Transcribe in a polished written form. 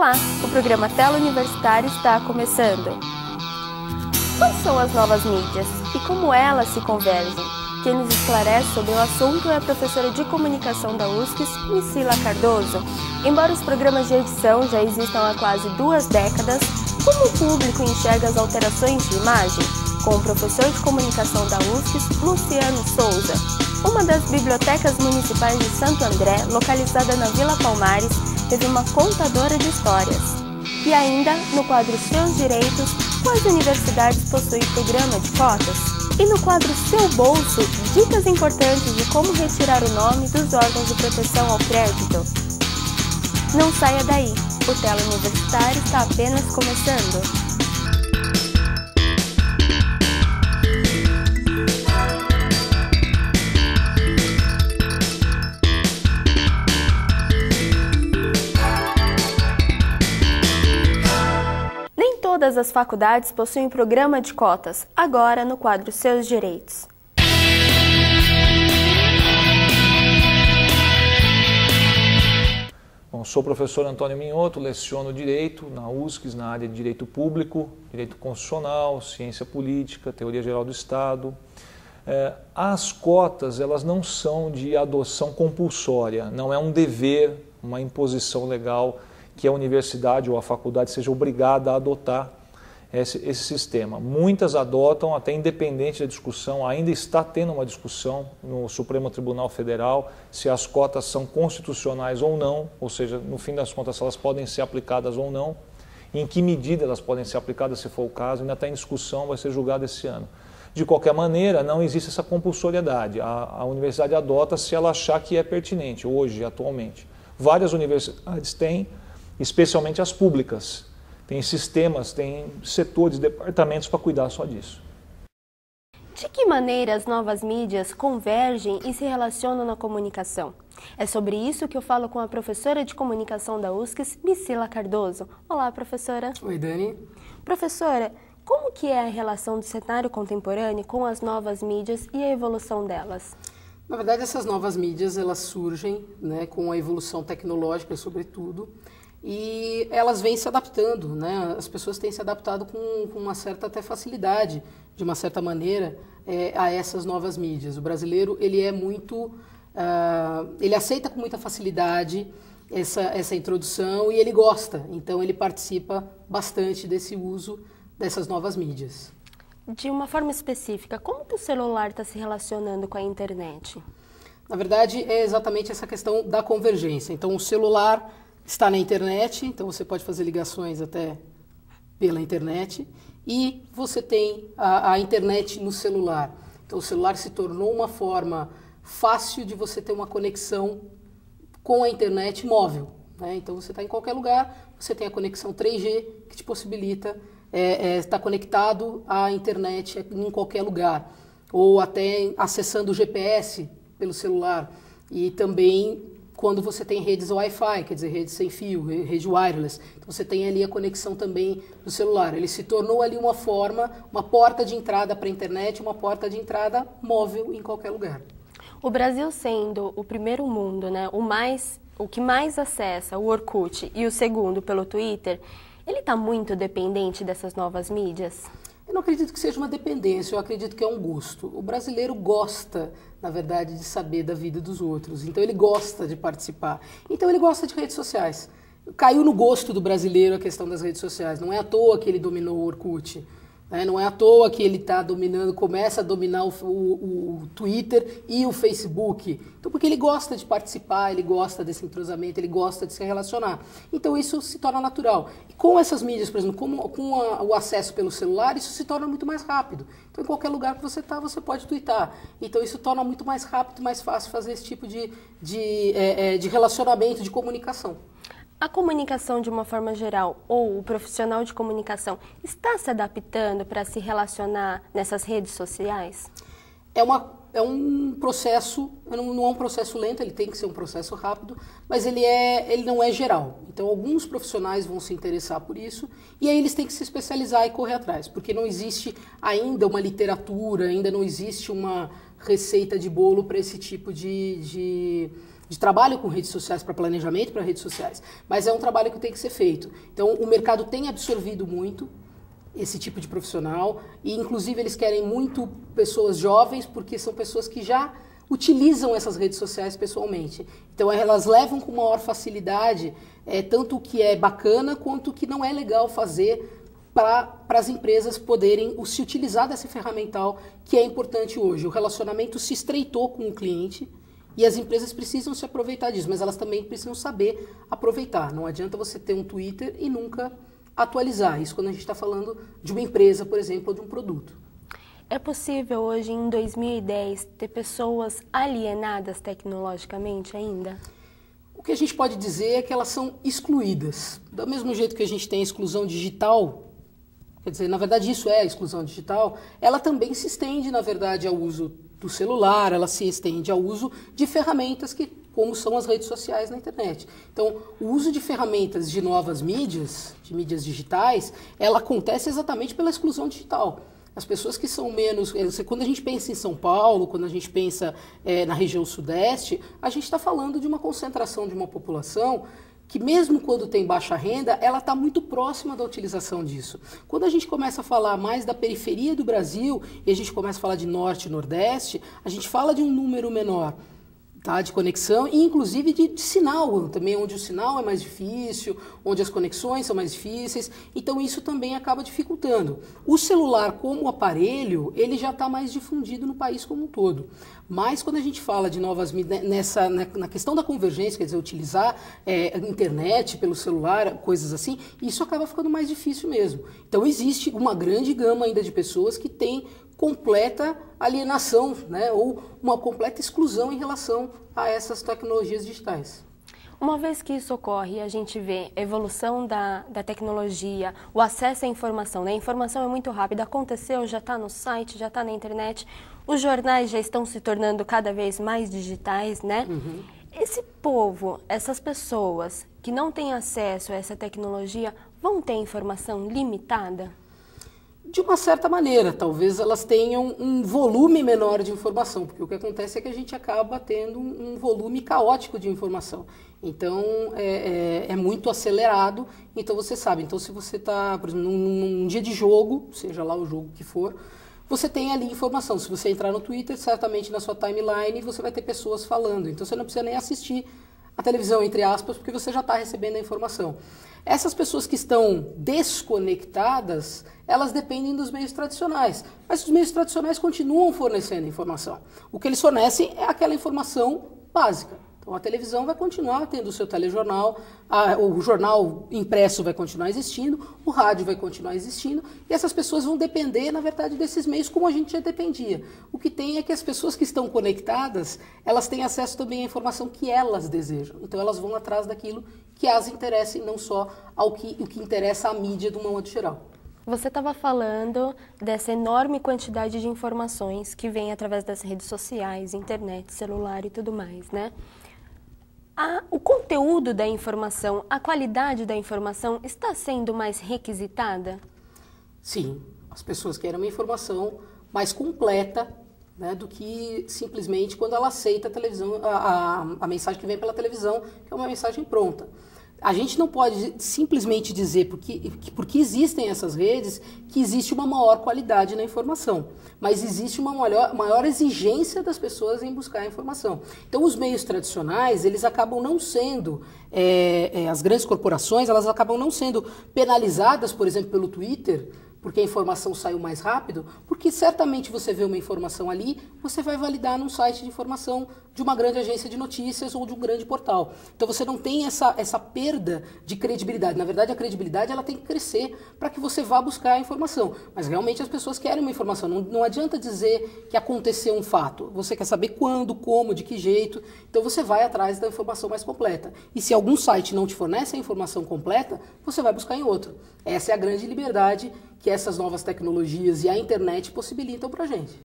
Olá, o programa Tela Universitária está começando. Quais são as novas mídias e como elas se convergem? Quem nos esclarece sobre o assunto é a professora de comunicação da USCS, Priscila Cardoso. Embora os programas de edição já existam há quase 2 décadas, como o público enxerga as alterações de imagem? Com o professor de comunicação da USCS, Luciano Souza. Uma das bibliotecas municipais de Santo André, localizada na Vila Palmares, teve uma contadora de histórias. E ainda, no quadro Seus Direitos, quais universidades possuem programa de cotas? E no quadro Seu Bolso, dicas importantes de como retirar o nome dos órgãos de proteção ao crédito. Não saia daí, o Tela Universitário está apenas começando. Todas as faculdades possuem programa de cotas, agora no quadro Seus Direitos. Bom, sou o professor Antônio Minhoto, leciono Direito na USCS, na área de Direito Público, Direito Constitucional, Ciência Política, Teoria Geral do Estado. As cotas, elas não são de adoção compulsória, não é um dever, uma imposição legal que a universidade ou a faculdade seja obrigada a adotar esse sistema. Muitas adotam, até independente da discussão, ainda está tendo uma discussão no Supremo Tribunal Federal se as cotas são constitucionais ou não, ou seja, no fim das contas, se elas podem ser aplicadas ou não, e em que medida elas podem ser aplicadas, se for o caso, ainda está em discussão, vai ser julgado esse ano. De qualquer maneira, não existe essa compulsoriedade. A universidade adota se ela achar que é pertinente, hoje, atualmente. Várias universidades têm, especialmente as públicas. Tem sistemas, tem setores, departamentos para cuidar só disso. De que maneira as novas mídias convergem e se relacionam na comunicação? É sobre isso que eu falo com a professora de comunicação da USCS, Priscila Cardoso. Olá, professora. Oi, Dani. Professora, como que é a relação do cenário contemporâneo com as novas mídias e a evolução delas? Na verdade, essas novas mídias, elas surgem, né, com a evolução tecnológica, sobretudo, e elas vêm se adaptando, né? As pessoas têm se adaptado com uma certa até facilidade, de uma certa maneira, a essas novas mídias. O brasileiro, ele é muito, ele aceita com muita facilidade essa introdução e ele gosta, então ele participa bastante desse uso dessas novas mídias. De uma forma específica, como que o celular está se relacionando com a internet? Na verdade, é exatamente essa questão da convergência. Então, o celular está na internet, então você pode fazer ligações até pela internet, e você tem a internet no celular. Então, o celular se tornou uma forma fácil de você ter uma conexão com a internet móvel, né? Então, você está em qualquer lugar, você tem a conexão 3G, que te possibilita estar conectado à internet em qualquer lugar, ou até acessando o GPS pelo celular, e também quando você tem redes Wi-Fi, quer dizer, rede sem fio, rede wireless, então você tem ali a conexão também do celular. Ele se tornou ali uma forma, uma porta de entrada para a internet, uma porta de entrada móvel em qualquer lugar. O Brasil sendo o primeiro mundo, né, o que mais acessa, o Orkut, e o segundo pelo Twitter, ele está muito dependente dessas novas mídias? Eu não acredito que seja uma dependência, eu acredito que é um gosto. O brasileiro gosta, na verdade, de saber da vida dos outros, então ele gosta de participar. Então ele gosta de redes sociais. Caiu no gosto do brasileiro a questão das redes sociais, não é à toa que ele dominou o Orkut. Não é à toa que ele está dominando, começa a dominar o Twitter e o Facebook. Então, porque ele gosta de participar, ele gosta desse entrosamento, ele gosta de se relacionar. Então, isso se torna natural. E com essas mídias, por exemplo, com o acesso pelo celular, isso se torna muito mais rápido. Então, em qualquer lugar que você está, você pode twittar. Então, isso torna muito mais rápido e mais fácil fazer esse tipo de relacionamento, de comunicação. A comunicação de uma forma geral, ou o profissional de comunicação, está se adaptando para se relacionar nessas redes sociais? É um processo, não é um processo lento, ele tem que ser um processo rápido, mas ele não é geral. Então, alguns profissionais vão se interessar por isso, e aí eles têm que se especializar e correr atrás, porque não existe ainda uma literatura, ainda não existe uma receita de bolo para esse tipo de de trabalho com redes sociais, para planejamento para redes sociais, mas é um trabalho que tem que ser feito. Então, o mercado tem absorvido muito esse tipo de profissional e, inclusive, eles querem muito pessoas jovens, porque são pessoas que já utilizam essas redes sociais pessoalmente. Então, elas levam com maior facilidade tanto o que é bacana quanto o que não é legal fazer para as empresas poderem se utilizar desse ferramental que é importante hoje. O relacionamento se estreitou com o cliente e as empresas precisam se aproveitar disso, mas elas também precisam saber aproveitar. Não adianta você ter um Twitter e nunca atualizar. Isso quando a gente está falando de uma empresa, por exemplo, ou de um produto. É possível hoje, em 2010, ter pessoas alienadas tecnologicamente ainda? O que a gente pode dizer é que elas são excluídas. Do mesmo jeito que a gente tem a exclusão digital, quer dizer, na verdade isso é a exclusão digital, ela também se estende, na verdade, ao uso do celular, ela se estende ao uso de ferramentas como são as redes sociais na internet. Então, o uso de ferramentas de novas mídias, de mídias digitais, ela acontece exatamente pela exclusão digital. As pessoas que são menos... Quando a gente pensa em São Paulo, quando a gente pensa na região sudeste, a gente está falando de uma concentração de uma população que mesmo quando tem baixa renda, ela está muito próxima da utilização disso. Quando a gente começa a falar mais da periferia do Brasil, e a gente começa a falar de norte e nordeste, a gente fala de um número menor, tá, de conexão e inclusive de sinal, também onde o sinal é mais difícil, onde as conexões são mais difíceis, então isso também acaba dificultando. O celular como aparelho, ele já está mais difundido no país como um todo, mas quando a gente fala de novas mídias, na questão da convergência, quer dizer, utilizar internet pelo celular, coisas assim, isso acaba ficando mais difícil mesmo. Então existe uma grande gama ainda de pessoas que têm completa alienação, né, ou uma completa exclusão em relação a essas tecnologias digitais. Uma vez que isso ocorre, a gente vê a evolução da tecnologia, o acesso à informação, né? A informação é muito rápida, aconteceu, já está no site, já está na internet, os jornais já estão se tornando cada vez mais digitais, né? Uhum. Esse povo, essas pessoas que não têm acesso a essa tecnologia, vão ter informação limitada? De uma certa maneira, talvez elas tenham um volume menor de informação, porque o que acontece é que a gente acaba tendo um volume caótico de informação. Então, é muito acelerado, então você sabe. Então, se você está, por exemplo, num dia de jogo, seja lá o jogo que for, você tem ali informação. Se você entrar no Twitter, certamente na sua timeline você vai ter pessoas falando. Então, você não precisa nem assistir a televisão, entre aspas, porque você já está recebendo a informação. Essas pessoas que estão desconectadas, elas dependem dos meios tradicionais. Mas os meios tradicionais continuam fornecendo informação. O que eles fornecem é aquela informação básica. Então a televisão vai continuar tendo o seu telejornal, o jornal impresso vai continuar existindo, o rádio vai continuar existindo, e essas pessoas vão depender, na verdade, desses meios como a gente já dependia. O que tem é que as pessoas que estão conectadas, elas têm acesso também à informação que elas desejam. Então elas vão atrás daquilo que as interessa e não só o que interessa à mídia de um modo geral. Você estava falando dessa enorme quantidade de informações que vem através das redes sociais, internet, celular e tudo mais, né? O conteúdo da informação, a qualidade da informação está sendo mais requisitada? Sim, as pessoas querem uma informação mais completa, né, do que simplesmente quando ela aceita a televisão, a mensagem que vem pela televisão, que é uma mensagem pronta. A gente não pode simplesmente dizer, porque existem essas redes, que existe uma maior qualidade na informação. Mas existe uma maior exigência das pessoas em buscar a informação. Então, os meios tradicionais, eles acabam não sendo, as grandes corporações, elas acabam não sendo penalizadas, por exemplo, pelo Twitter, porque a informação saiu mais rápido, porque certamente você vê uma informação ali, você vai validar num site de informação de uma grande agência de notícias ou de um grande portal. Então você não tem essa perda de credibilidade. Na verdade, a credibilidade ela tem que crescer para que você vá buscar a informação. Mas realmente as pessoas querem uma informação. Não adianta dizer que aconteceu um fato. Você quer saber quando, como, de que jeito. Então você vai atrás da informação mais completa. E se algum site não te fornece a informação completa, você vai buscar em outro. Essa é a grande liberdade que essas novas tecnologias e a internet possibilitam para a gente.